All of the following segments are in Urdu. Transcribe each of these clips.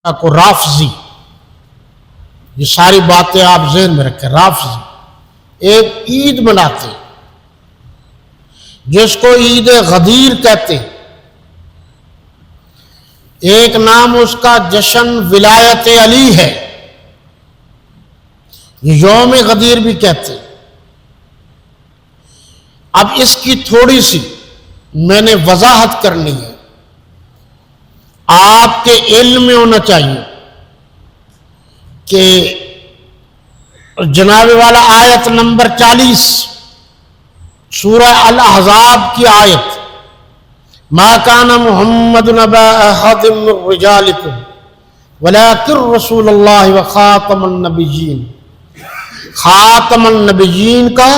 کو رافضی، یہ ساری باتیں آپ ذہن میں رکھیں. رافضی ایک عید مناتے جس کو عید غدیر کہتے ہیں. ایک نام اس کا جشن ولایت علی ہے، یوم غدیر بھی کہتے ہیں. اب اس کی تھوڑی سی میں نے وضاحت کرنی ہے. آپ کے علم میں ہونا چاہیے کہ جناب والا آیت نمبر 40 سورہ الاحزاب کی آیت، ما کان محمد نبا احد من رجالکم ولکن رسول اللہ وخاتم النبیین. خاتم النبیین کا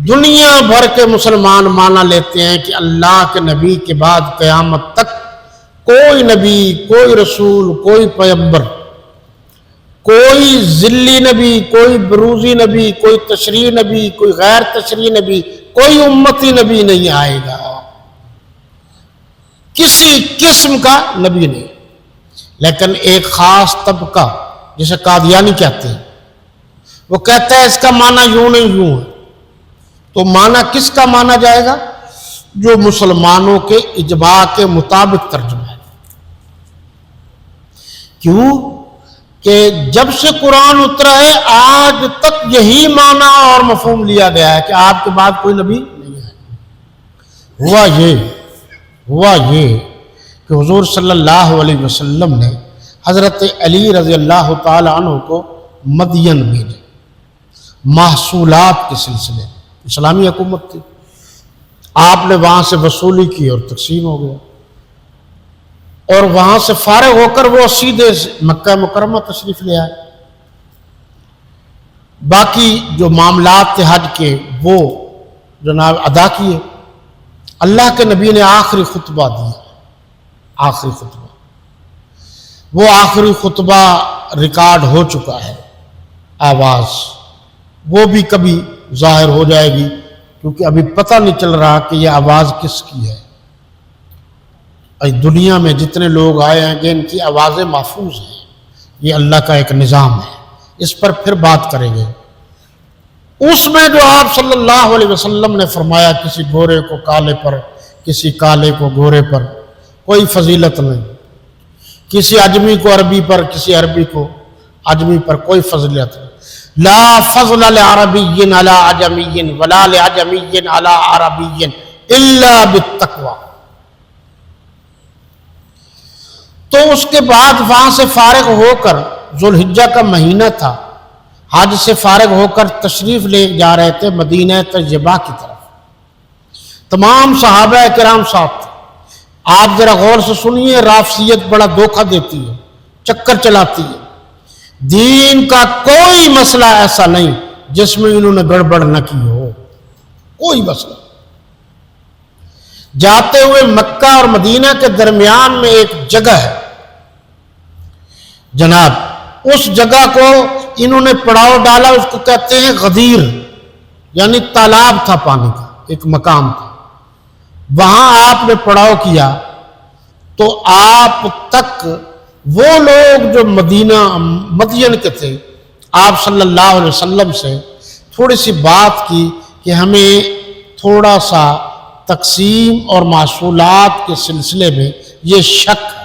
دنیا بھر کے مسلمان مانا لیتے ہیں کہ اللہ کے نبی کے بعد قیامت تک کوئی نبی، کوئی رسول، کوئی پیغمبر، کوئی ذلی نبی، کوئی بروزی نبی، کوئی تشریعی نبی، کوئی غیر تشریعی نبی، کوئی امتی نبی نہیں آئے گا، کسی قسم کا نبی نہیں. لیکن ایک خاص طبقہ جسے قادیانی کہتے ہیں، وہ کہتا ہے اس کا معنی یوں نہیں یوں ہے. تو معنی کس کا مانا جائے گا؟ جو مسلمانوں کے اجماع کے مطابق ترجمہ ہے. کیوں کہ جب سے قرآن اترا ہے آج تک یہی معنی اور مفہوم لیا گیا ہے کہ آپ کے بعد کوئی نبی نہیں ہے. ہوا یہ کہ حضور صلی اللہ علیہ وسلم نے حضرت علی رضی اللہ تعالی عنہ کو مدین بھیجے محصولات کے سلسلے. اسلامی حکومت تھی، آپ نے وہاں سے وصولی کی اور تقسیم ہو گیا، اور وہاں سے فارغ ہو کر وہ سیدھے مکہ مکرمہ تشریف لے آئے. باقی جو معاملات تھے حج کے وہ جناب ادا کیے. اللہ کے نبی نے آخری خطبہ دیا. آخری خطبہ، وہ آخری خطبہ ریکارڈ ہو چکا ہے. آواز وہ بھی کبھی ظاہر ہو جائے گی، کیونکہ ابھی پتہ نہیں چل رہا کہ یہ آواز کس کی ہے. دنیا میں جتنے لوگ آئے ہیں کہ ان کی آوازیں محفوظ ہیں، یہ اللہ کا ایک نظام ہے. اس پر پھر بات کریں گے. اس میں جو آپ صلی اللہ علیہ وسلم نے فرمایا کسی گورے کو کالے پر، کسی کالے کو گورے پر کوئی فضیلت نہیں، کسی عجمی کو عربی پر، کسی عربی کو عجمی پر کوئی فضیلت نہیں. لا فضل لعربی علی عجمی ولا لعجمی علی عربی الا بالتقوی. تو اس کے بعد وہاں سے فارغ ہو کر، ذوالحجہ کا مہینہ تھا، حج سے فارغ ہو کر تشریف لے جا رہے تھے مدینہ طیبہ کی طرف. تمام صحابہ کرام ساتھ تھے. آپ ذرا غور سے سنیے، رافضیت بڑا دھوکہ دیتی ہے، چکر چلاتی ہے. دین کا کوئی مسئلہ ایسا نہیں جس میں انہوں نے گڑبڑ نہ کی ہو، کوئی مسئلہ. جاتے ہوئے مکہ اور مدینہ کے درمیان میں ایک جگہ ہے جناب، اس جگہ کو انہوں نے پڑاؤ ڈالا، اس کو کہتے ہیں غدیر، یعنی تالاب تھا پانی کا، ایک مقام تھا. وہاں آپ نے پڑاؤ کیا تو آپ تک وہ لوگ جو مدین کے تھے، آپ صلی اللہ علیہ وسلم سے تھوڑی سی بات کی کہ ہمیں تھوڑا سا تقسیم اور محصولات کے سلسلے میں یہ شک ہے.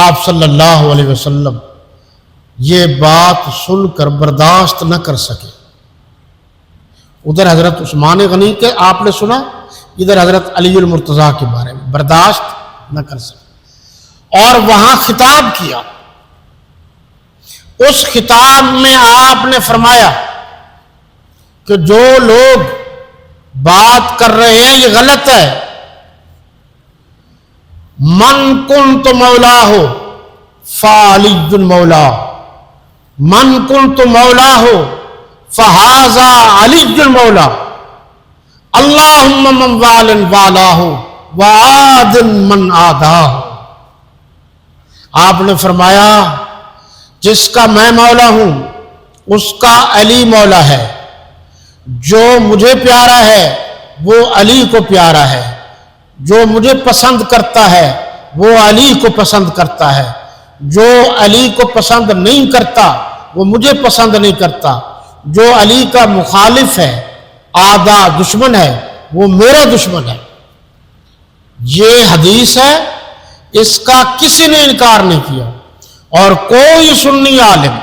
آپ صلی اللہ علیہ وسلم یہ بات سن کر برداشت نہ کر سکے. ادھر حضرت عثمان غنی کے آپ نے سنا، ادھر حضرت علی المرتضیٰ کے بارے میں برداشت نہ کر سکے، اور وہاں خطاب کیا. اس خطاب میں آپ نے فرمایا کہ جو لوگ بات کر رہے ہیں یہ غلط ہے. من کنت مولا ہو فعلی مولا، من کنت مولا ہو فہذا علی مولا، اللہم من وال والا ہو وعاد من آدھا ہو. آپ نے فرمایا جس کا میں مولا ہوں اس کا علی مولا ہے، جو مجھے پیارا ہے وہ علی کو پیارا ہے، جو مجھے پسند کرتا ہے وہ علی کو پسند کرتا ہے، جو علی کو پسند نہیں کرتا وہ مجھے پسند نہیں کرتا، جو علی کا مخالف ہے، آدھا دشمن ہے، وہ میرا دشمن ہے۔ یہ حدیث ہے، اس کا کسی نے انکار نہیں کیا، اور کوئی سنی عالم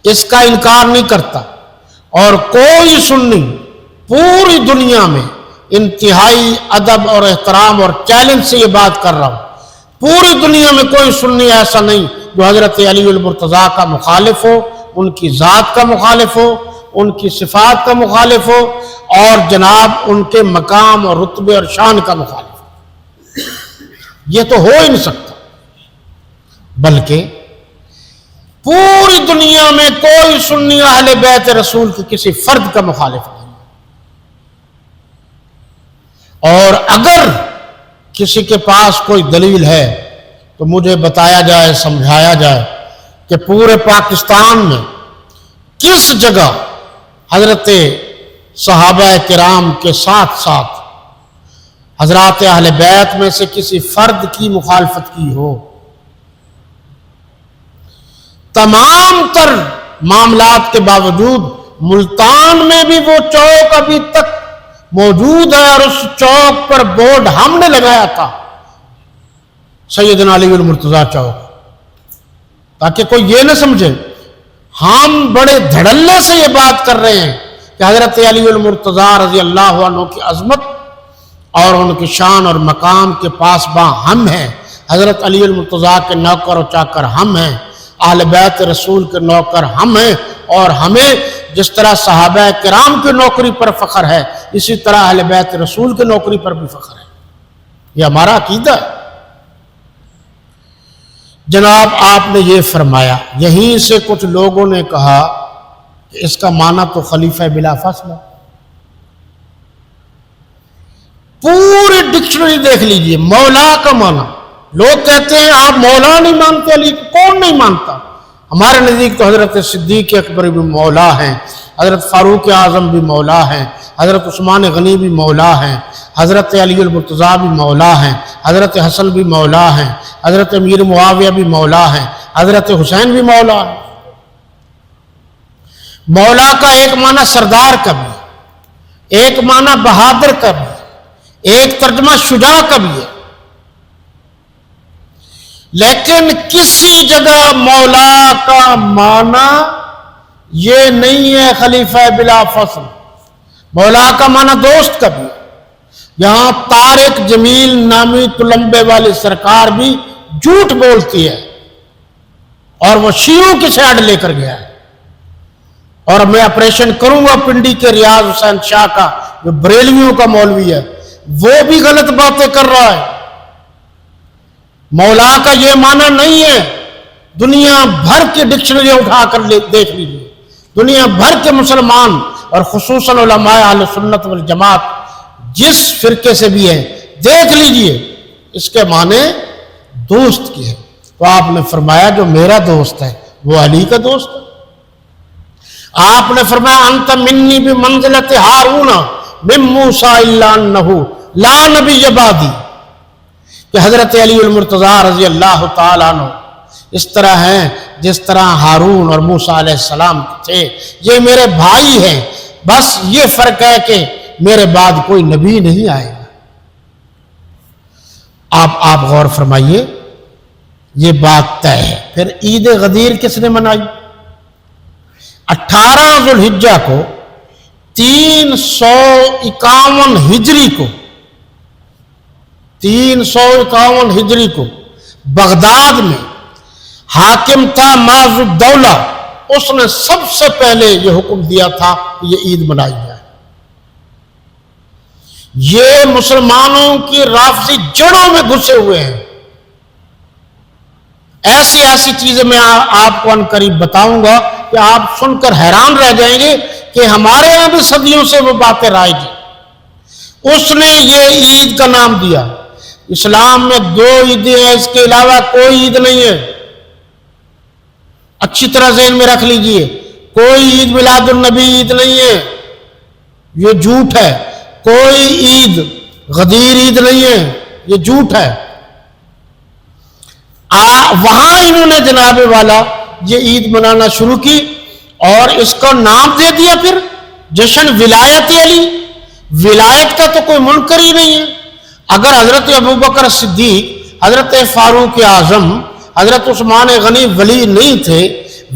اس کا انکار نہیں کرتا، اور کوئی سنی پوری دنیا میں انتہائی ادب اور احترام اور چیلنج سے یہ بات کر رہا ہوں، پوری دنیا میں کوئی سنی ایسا نہیں جو حضرت علی المرتضیٰ کا مخالف ہو، ان کی ذات کا مخالف ہو، ان کی صفات کا مخالف ہو، اور جناب ان کے مقام اور رتبے اور شان کا مخالف ہو۔ یہ تو ہو ہی نہیں سکتا، بلکہ پوری دنیا میں کوئی سنی اہل بیت رسول کے کسی فرد کا مخالف نہیں، اور اگر کسی کے پاس کوئی دلیل ہے تو مجھے بتایا جائے، سمجھایا جائے کہ پورے پاکستان میں کس جگہ حضرت صحابہ کرام کے ساتھ ساتھ حضرات اہل بیت میں سے کسی فرد کی مخالفت کی ہو۔ تمام تر معاملات کے باوجود ملتان میں بھی وہ چوک ابھی تک موجود ہے، اور اس چوک پر بورڈ ہم نے لگایا تھا، سیدنا علی المرتضیٰ چوک، تاکہ کوئی یہ نہ سمجھے ہم بڑے دھڑلے سے یہ بات کر رہے ہیں کہ حضرت علی المرتضیٰ رضی اللہ عنہ کی عظمت اور ان کی شان اور مقام کے پاسباں ہم ہیں، حضرت علی المرتضیٰ کے نوکر و چاکر ہم ہیں، اہل بیت رسول کے نوکر ہم ہیں، اور ہمیں جس طرح صحابہ کرام کی نوکری پر فخر ہے، اسی طرح اہل بیت رسول کی نوکری پر بھی فخر ہے۔ یہ ہمارا عقیدہ ہے۔ جناب آپ نے یہ فرمایا، یہیں سے کچھ لوگوں نے کہا کہ اس کا معنی تو خلیفہ بلا فصل ہے۔ پوری ڈکشنری دیکھ لیجئے، مولا کا معنی، لوگ کہتے ہیں آپ مولا نہیں مانتے علی کو، کون نہیں مانتا؟ ہمارے نزدیک تو حضرت صدیق اکبر بھی مولا ہیں، حضرت فاروق اعظم بھی مولا ہیں، حضرت عثمان غنی بھی مولا ہیں، حضرت علی المرتضیٰ بھی مولا ہیں، حضرت حسن بھی مولا ہیں، حضرت امیر معاویہ بھی مولا ہیں، حضرت حسین بھی مولا ہیں۔ مولا کا ایک معنی سردار کا بھی، ایک معنی بہادر کا بھی، ایک ترجمہ شجاع کا بھی ہے، لیکن کسی جگہ مولا کا معنی یہ نہیں ہے خلیفہ بلا فصل۔ مولا کا معنی دوست کا بھی ہے۔ یہاں طارق جمیل نامی تلمبے والی سرکار بھی جھوٹ بولتی ہے، اور وہ شیعوں کی سائیڈ لے کر گیا ہے، اور میں آپریشن کروں گا پنڈی کے ریاض حسین شاہ کا جو بریلویوں کا مولوی ہے، وہ بھی غلط باتیں کر رہا ہے۔ مولا کا یہ معنی نہیں ہے۔ دنیا بھر کی ڈکشنری اٹھا کر دیکھ لیجیے، دنیا بھر کے مسلمان اور خصوصاً علماء اہل سنت والجماعت جس فرقے سے بھی ہیں، دیکھ لیجیے اس کے معنی دوست کی ہے۔ تو آپ نے فرمایا جو میرا دوست ہے وہ علی کا دوست ہے۔ آپ نے فرمایا انت منی بمنزلت ہارون من موسیٰ الا انہ لا نبی بعدی، کہ حضرت علی المرتضیٰ رضی اللہ تعالیٰ عنہ اس طرح ہیں جس طرح ہارون اور موسیٰ علیہ السلام تھے، یہ میرے بھائی ہیں، بس یہ فرق ہے کہ میرے بعد کوئی نبی نہیں آئے گا۔ آپ غور فرمائیے، یہ بات طے ہے۔ پھر عید غدیر کس نے منائی؟ 18 ذوالحجہ کو 351 ہجری کو 351 ہجری کو بغداد میں حاکم تھا معز الدولہ، اس نے سب سے پہلے یہ حکم دیا تھا کہ یہ عید منائی جائے۔ یہ مسلمانوں کی رافضی جڑوں میں گھسے ہوئے ہیں۔ ایسی چیزیں میں آپ کو عنقریب بتاؤں گا کہ آپ سن کر حیران رہ جائیں گے کہ ہمارے یہاں بھی صدیوں سے وہ باتیں رائج ہیں۔ اس نے یہ عید کا نام دیا۔ اسلام میں 2 عیدیں ہیں، اس کے علاوہ کوئی عید نہیں ہے۔ اچھی طرح ذہن میں رکھ لیجئے، کوئی عید میلاد النبی عید نہیں ہے، یہ جھوٹ ہے۔ کوئی عید غدیر عید نہیں ہے، یہ جھوٹ ہے۔ وہاں انہوں نے جناب والا یہ عید منانا شروع کی اور اس کو نام دے دیا پھر جشن ولایت علی. ولایت کا تو کوئی منکر ہی نہیں ہے. اگر حضرت ابوبکر صدیق، حضرت فاروق اعظم، حضرت عثمان غنی ولی نہیں تھے،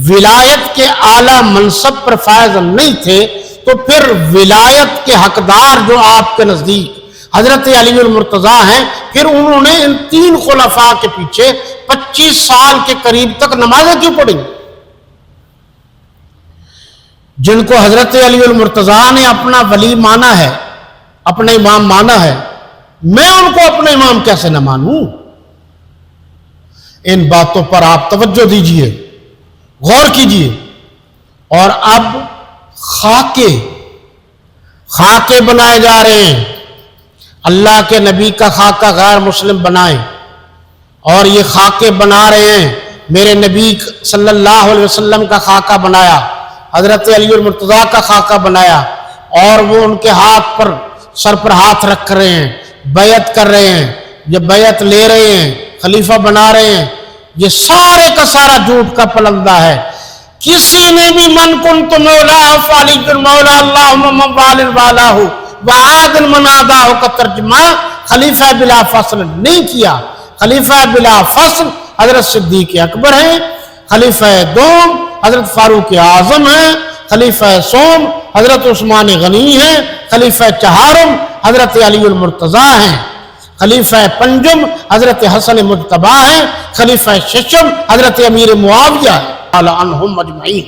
ولایت کے اعلیٰ منصب پر فائز نہیں تھے، تو پھر ولایت کے حقدار جو آپ کے نزدیک حضرت علی المرتضیٰ ہیں، پھر انہوں نے ان 3 خلفاء کے پیچھے 25 سال کے قریب تک نمازیں کیوں پڑھی؟ جن کو حضرت علی المرتضیٰ نے اپنا ولی مانا ہے، اپنا امام مانا ہے، میں ان کو اپنا امام کیسے نہ مانوں؟ ان باتوں پر آپ توجہ دیجئے، غور کیجئے. اور اب خاکے بنائے جا رہے ہیں. اللہ کے نبی کا خاکہ غیر مسلم بنائے اور یہ خاکے بنا رہے ہیں. میرے نبی صلی اللہ علیہ وسلم کا خاکہ بنایا، حضرت علی المرتضیٰ کا خاکہ بنایا، اور وہ ان کے ہاتھ پر سر پر ہاتھ رکھ رہے ہیں، بیعت کر رہے ہیں، یہ بیعت لے رہے ہیں، خلیفہ بنا رہے ہیں. یہ سارے کا سارا جھوٹ کا پلندہ ہے. کسی نے بھی من کنت مولا فعلی مولا اللہم من وال والا ہو وعاد المنادہ کا ترجمہ خلیفہ بلا فصل نہیں کیا. خلیفہ بلا فصل حضرت صدیق اکبر ہیں، خلیفہ دوم حضرت فاروق اعظم ہیں، خلیفہ سوم حضرت عثمان غنی ہیں، خلیفہ چہارم حضرت علی المرتضیٰ ہیں، خلیفہ پنجم حضرت حسن مجتبیٰ ہیں، خلیفہ ششم حضرت امیر معاویہ عنہم اجمعین.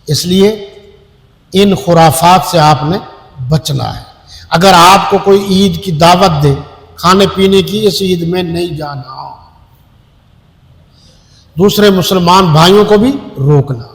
اس لیے ان خرافات سے آپ نے بچنا ہے. اگر آپ کو کوئی عید کی دعوت دے کھانے پینے کی، اس عید میں نہیں جانا. دوسرے مسلمان بھائیوں کو بھی روکنا.